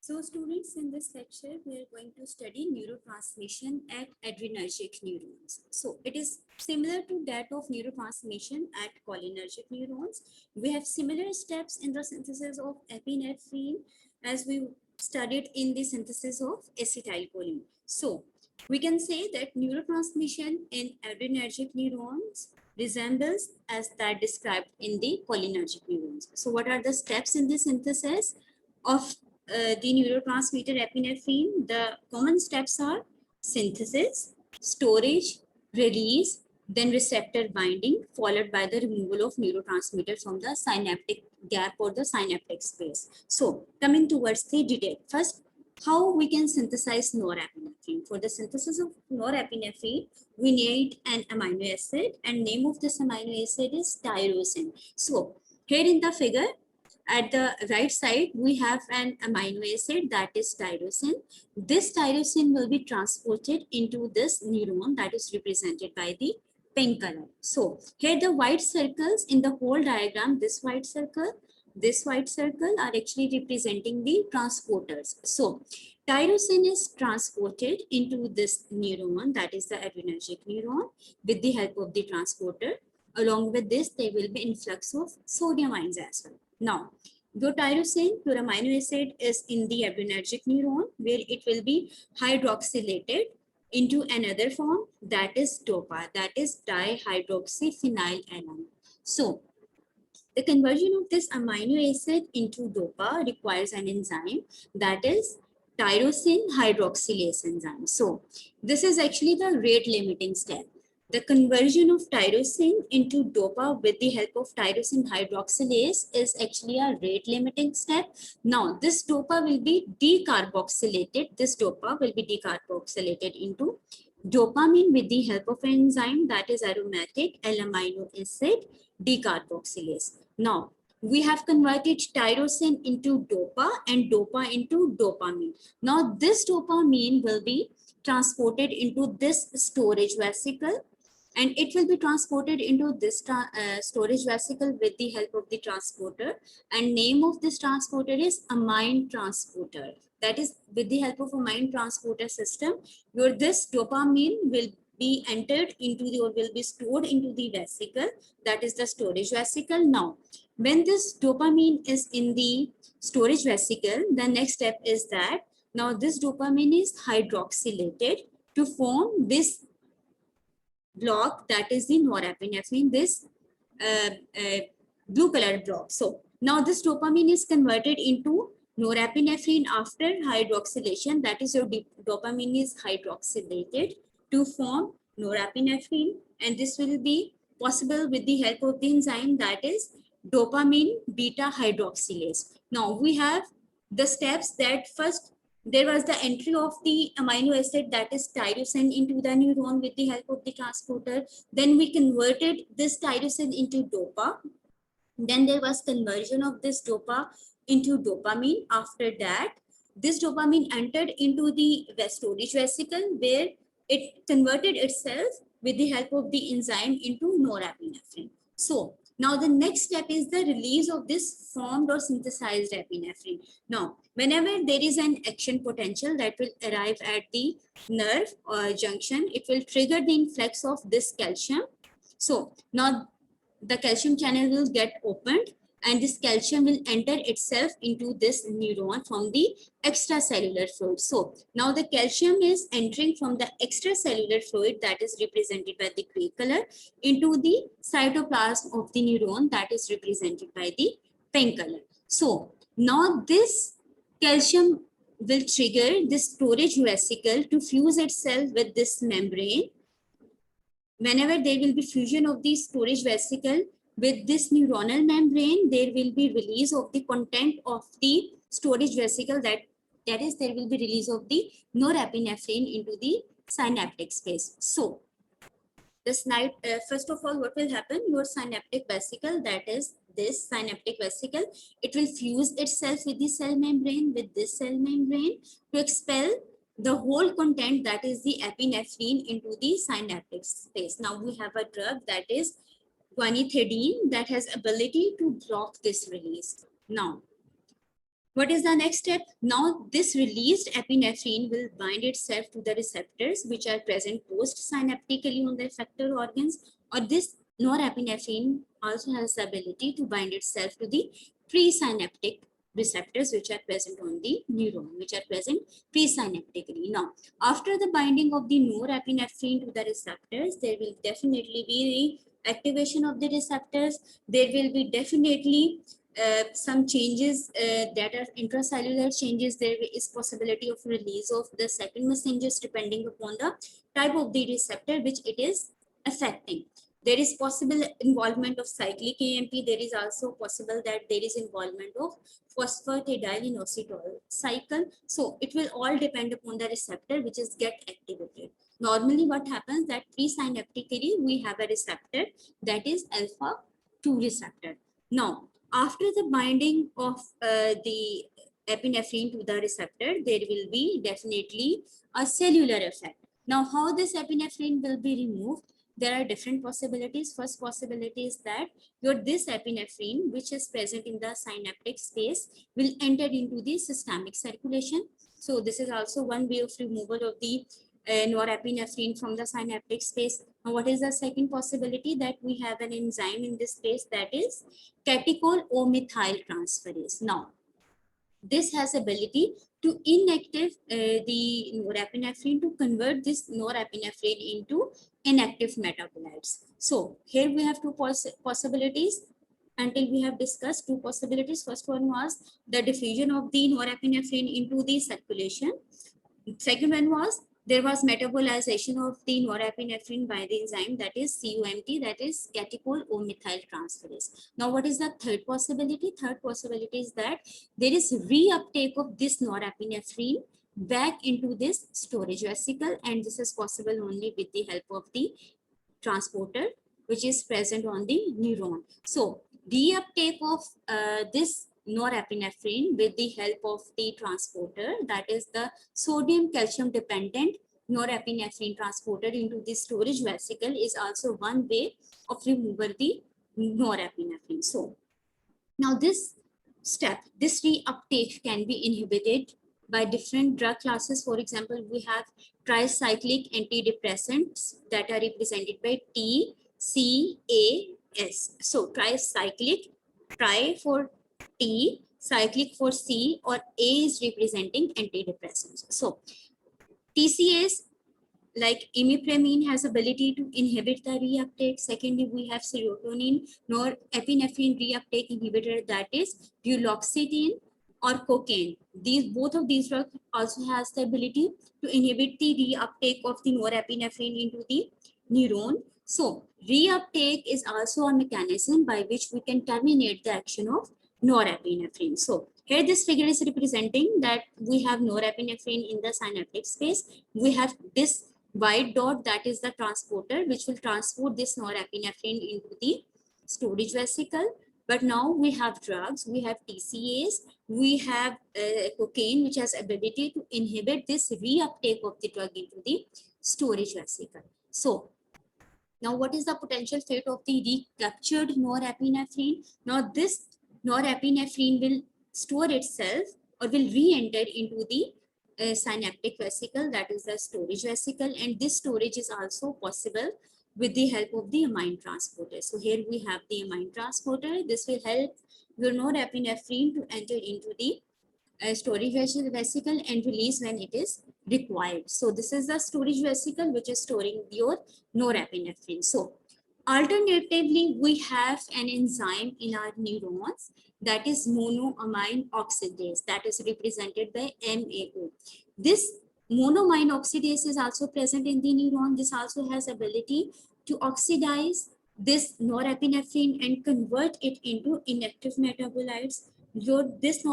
So students, in this lecture, we are going to study neurotransmission at adrenergic neurons. So it is similar to that of neurotransmission at cholinergic neurons. We have similar steps in the synthesis of epinephrine as we studied in the synthesis of acetylcholine. So we can say that neurotransmission in adrenergic neurons resembles as that described in the cholinergic neurons. So what are the steps in the synthesis of the neurotransmitter epinephrine? The common steps are synthesis, storage, release, then receptor binding, followed by the removal of neurotransmitter from the synaptic gap or the synaptic space. So coming towards the detail, first, how we can synthesize norepinephrine. For the synthesis of norepinephrine, we need an amino acid, and name of this amino acid is tyrosine. So here in the figure, at the right side, we have an amino acid that is tyrosine. This tyrosine will be transported into this neuron that is represented by the pink color. So here the white circles in the whole diagram, this white circle are actually representing the transporters. So tyrosine is transported into this neuron, that is the adrenergic neuron, with the help of the transporter. Along with this, there will be influx of sodium ions as well. Now, your tyrosine, your amino acid, is in the adrenergic neuron, where it will be hydroxylated into another form, that is DOPA, that is dihydroxyphenylalanine. So the conversion of this amino acid into DOPA requires an enzyme, that is tyrosine hydroxylase enzyme. So this is actually the rate limiting step. The conversion of tyrosine into DOPA with the help of tyrosine hydroxylase is actually a rate limiting step. Now this DOPA will be decarboxylated. This DOPA will be decarboxylated into dopamine with the help of an enzyme, that is aromatic L-amino acid decarboxylase. Now, we have converted tyrosine into DOPA and DOPA into dopamine. Now, this dopamine will be transported into this storage vesicle, and it will be transported into this storage vesicle with the help of the transporter, and name of this transporter is amine transporter. That is, with the help of amine transporter system, your this dopamine will be entered into the, or will be stored into the vesicle, that is the storage vesicle. Now, when this dopamine is in the storage vesicle, the next step is that now this dopamine is hydroxylated to form this block, that is the norepinephrine, this blue colored block. So now this dopamine is converted into norepinephrine after hydroxylation, that is your dopamine is hydroxylated to form norepinephrine, and this will be possible with the help of the enzyme, that is dopamine beta hydroxylase. Now we have the steps that first there was the entry of the amino acid, that is tyrosine, into the neuron with the help of the transporter. Then we converted this tyrosine into DOPA. Then there was conversion of this DOPA into dopamine. After that, this dopamine entered into the storage vesicle, where it converted itself with the help of the enzyme into norepinephrine. So now the next step is the release of this formed or synthesized epinephrine. Now, whenever there is an action potential that will arrive at the nerve or junction, it will trigger the influx of this calcium. So now the calcium channel will get opened, and this calcium will enter itself into this neuron from the extracellular fluid. So now the calcium is entering from the extracellular fluid, that is represented by the gray color, into the cytoplasm of the neuron, that is represented by the pink color. So now this calcium will trigger this storage vesicle to fuse itself with this membrane. Whenever there will be fusion of the storage vesicle with this neuronal membrane, there will be release of the content of the storage vesicle, that is, there will be release of the norepinephrine into the synaptic space. So this night, first of all, what will happen? Your synaptic vesicle, that is this synaptic vesicle, it will fuse itself with the cell membrane, with this cell membrane, to expel the whole content, that is the epinephrine, into the synaptic space. Now we have a drug, that is guanethidine, that has ability to block this release. Now What is the next step? Now this released epinephrine will bind itself to the receptors which are present post-synaptically on the effector organs, or this norepinephrine also has the ability to bind itself to the presynaptic receptors which are present on the neuron, which are present presynaptically. Now, after the binding of the norepinephrine to the receptors, there will definitely be the activation of the receptors. There will be definitely some changes that are intracellular changes. There is possibility of release of the second messengers depending upon the type of the receptor which it is affecting. There is possible involvement of cyclic AMP. There is also possible that there is involvement of phosphatidylinositol cycle. So it will all depend upon the receptor which is get activated. Normally what happens that presynaptically we have a receptor that is alpha 2 receptor. Now, after the binding of the epinephrine to the receptor, there will be definitely a cellular effect. Now, how this epinephrine will be removed? There are different possibilities. First possibility is that this epinephrine, which is present in the synaptic space, will enter into the systemic circulation. So this is also one way of removal of the norepinephrine from the synaptic space. Now, what is the second possibility? That we have an enzyme in this space that is catechol O methyl transferase. Now, this has ability to inactive the norepinephrine to convert this norepinephrine into inactive metabolites. So here we have two possibilities. Until we have discussed two possibilities. First one was the diffusion of the norepinephrine into the circulation. Second one was there was metabolization of the norepinephrine by the enzyme that is COMT, that is catechol O methyl transferase. Now, what is the third possibility? Third possibility is that there is reuptake of this norepinephrine back into this storage vesicle, and this is possible only with the help of the transporter which is present on the neuron. So, reuptake of this norepinephrine with the help of the transporter, that is the sodium calcium dependent norepinephrine transporter into the storage vesicle, is also one way of removal the norepinephrine. So now this step, this reuptake can be inhibited by different drug classes. For example, we have tricyclic antidepressants that are represented by TCAS. So tricyclic, tri for T, cyclic for C, or A is representing antidepressants. So TCAS like imipramine has ability to inhibit the reuptake. Secondly, we have serotonin nor epinephrine reuptake inhibitor, that is duloxetine or cocaine. Both of these drugs also has the ability to inhibit the reuptake of the norepinephrine into the neuron. So reuptake is also a mechanism by which we can terminate the action of norepinephrine. So here this figure is representing that we have norepinephrine in the synaptic space. We have this white dot, that is the transporter which will transport this norepinephrine into the storage vesicle. But now we have drugs, we have TCAs, we have cocaine which has ability to inhibit this reuptake of the drug into the storage vesicle. So now what is the potential fate of the recaptured norepinephrine? Now this norepinephrine will store itself or will re-enter into the synaptic vesicle, that is the storage vesicle, and this storage is also possible with the help of the amine transporter. So here we have the amine transporter. This will help your norepinephrine to enter into the storage vesicle and release when it is required. So this is the storage vesicle which is storing your norepinephrine. So alternatively, we have an enzyme in our neurons that is monoamine oxidase, that is represented by MAO. This monoamine oxidase is also present in the neuron. This also has ability to oxidize this norepinephrine and convert it into inactive metabolites. This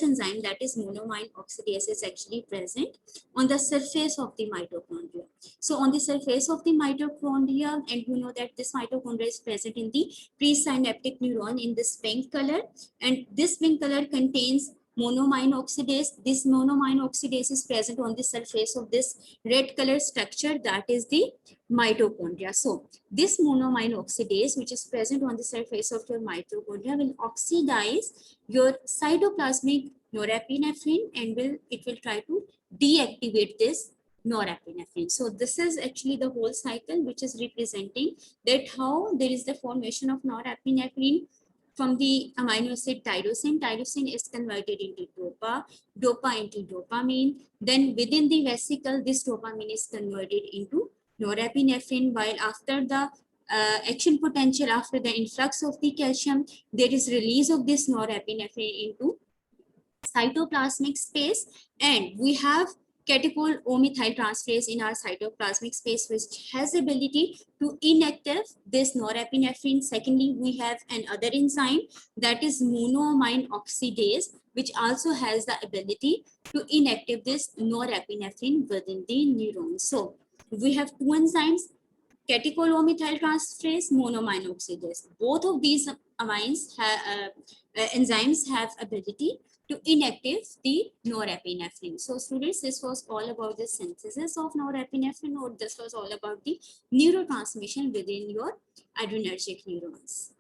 enzyme, that is monoamine oxidase, is actually present on the surface of the mitochondria. So on the surface of the mitochondria, and you know that this mitochondria is present in the presynaptic neuron in this pink color, and this pink color contains monoamine oxidase. This monoamine oxidase is present on the surface of this red color structure, that is the mitochondria. So this monoamine oxidase, which is present on the surface of your mitochondria, will oxidize your cytoplasmic norepinephrine and it will try to deactivate this norepinephrine. So this is actually the whole cycle which is representing that how there is the formation of norepinephrine from the amino acid tyrosine. Tyrosine is converted into dopa, dopa into dopamine. Then within the vesicle, this dopamine is converted into norepinephrine, while after the action potential, after the influx of the calcium, there is release of this norepinephrine into cytoplasmic space, and we have catechol O-methyl transferase in our cytoplasmic space, which has ability to inactive this norepinephrine. Secondly, we have another enzyme, that is monoamine oxidase, which also has the ability to inactive this norepinephrine within the neuron. So we have two enzymes, catechol O-methyl transferase, monoamine oxidase. Both of these enzymes have ability to inactive the norepinephrine. So students, this was all about the synthesis of norepinephrine, or this was all about the neurotransmission within your adrenergic neurons.